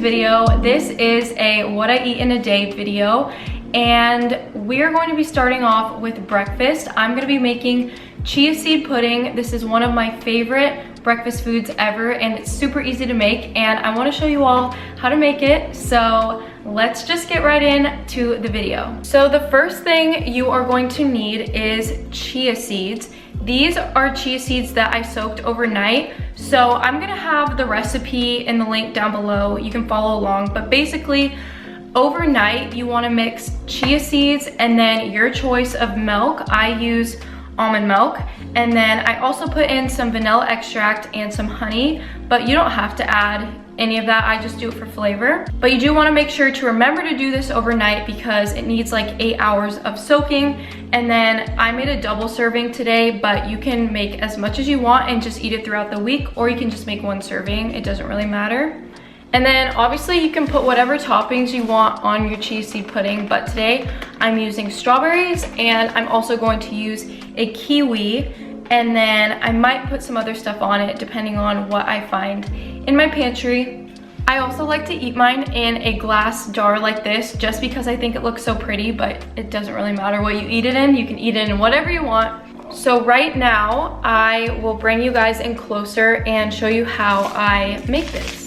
video. This is a what I eat in a day video, and we're going to be starting off with breakfast. I'm going to be making chia seed pudding. This is one of my favorite breakfast foods ever, and it's super easy to make, and I want to show you all how to make it. So let's just get right into the video. So the first thing you are going to need is chia seeds. These are chia seeds that I soaked overnight. So I'm gonna have the recipe in the link down below. You can follow along, but basically overnight you wanna mix chia seeds and then your choice of milk. I use almond milk, and then I also put in some vanilla extract and some honey, but you don't have to add any of that. I just do it for flavor. But you do want to make sure to remember to do this overnight because it needs like 8 hours of soaking. And then I made a double serving today, but you can make as much as you want and just eat it throughout the week, or you can just make one serving. It doesn't really matter. And then obviously you can put whatever toppings you want on your chia seed pudding, but today I'm using strawberries, and I'm also going to use a kiwi, and then I might put some other stuff on it depending on what I find in my pantry. I also like to eat mine in a glass jar like this just because I think it looks so pretty, but it doesn't really matter what you eat it in. You can eat it in whatever you want. So right now I will bring you guys in closer and show you how I make this.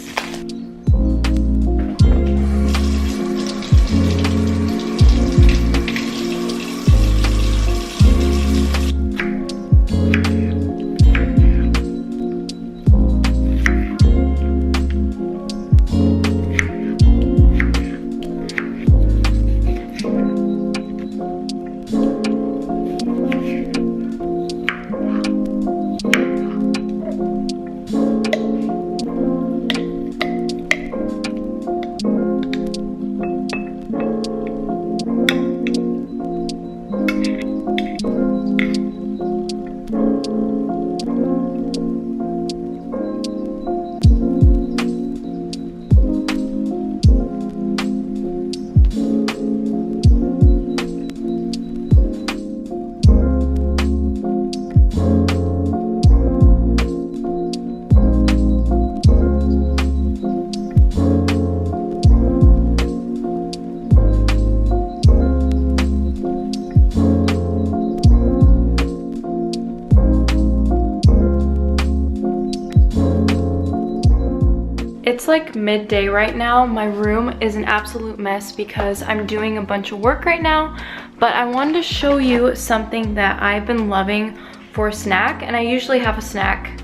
It's like midday right now. My room is an absolute mess because I'm doing a bunch of work right now, but I wanted to show you something that I've been loving for a snack, and I usually have a snack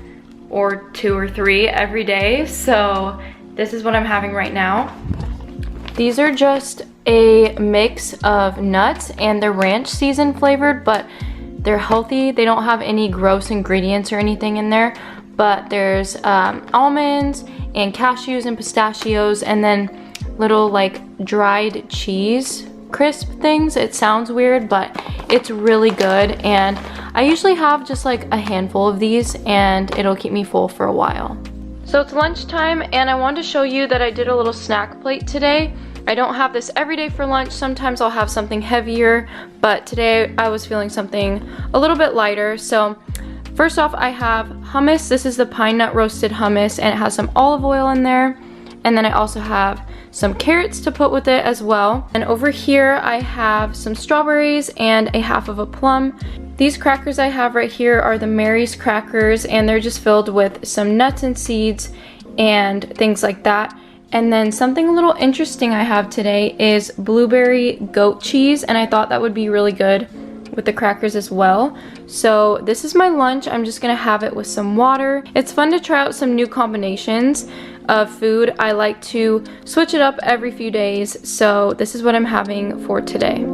or 2 or 3 every day, so this is what I'm having right now. These are just a mix of nuts, and they're ranch season flavored, but they're healthy. They don't have any gross ingredients or anything in there, but there's almonds and cashews and pistachios, and then little like dried cheese crisp things. It sounds weird, but it's really good, and I usually have just like a handful of these, and it'll keep me full for a while. So it's lunchtime, and I wanted to show you that I did a little snack plate today. I don't have this every day for lunch. Sometimes I'll have something heavier, but today I was feeling something a little bit lighter. So first off, I have hummus. This is the pine nut roasted hummus, and it has some olive oil in there. And then I also have some carrots to put with it as well. And over here I have some strawberries and a half of a plum. These crackers I have right here are the Mary's crackers, and they're just filled with some nuts and seeds and things like that. And then something a little interesting I have today is blueberry goat cheese, and I thought that would be really good with the crackers as well. So this is my lunch. I'm just gonna have it with some water. It's fun to try out some new combinations of food. I like to switch it up every few days, so this is what I'm having for today.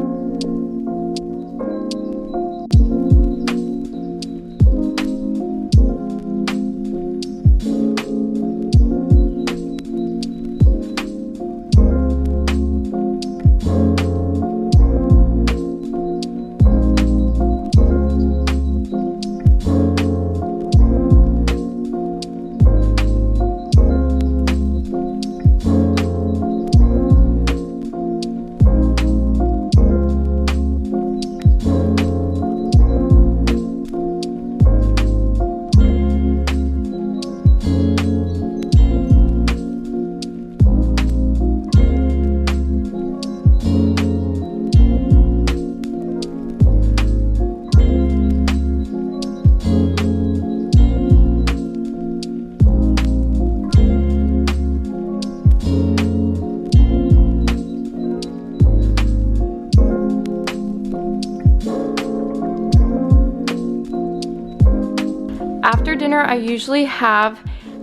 after dinner I usually have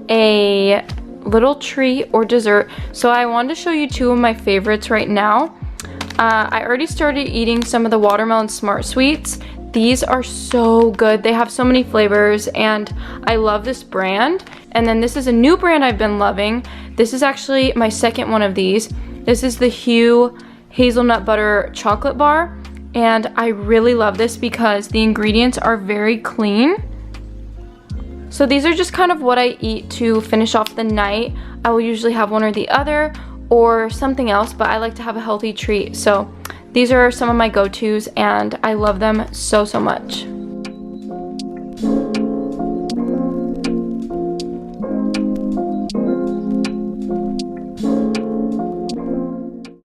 a little treat or dessert. So I wanted to show you two of my favorites right now. I already started eating some of the watermelon Smart Sweets. These are so good. They have so many flavors and I love this brand. And then this is a new brand I've been loving. This is actually my second one of these. This is the Hue Hazelnut Butter Chocolate Bar. And I really love this because the ingredients are very clean. So these are just kind of what I eat to finish off the night. I will usually have one or the other or something else, but I like to have a healthy treat. So these are some of my go-tos and I love them so, so much.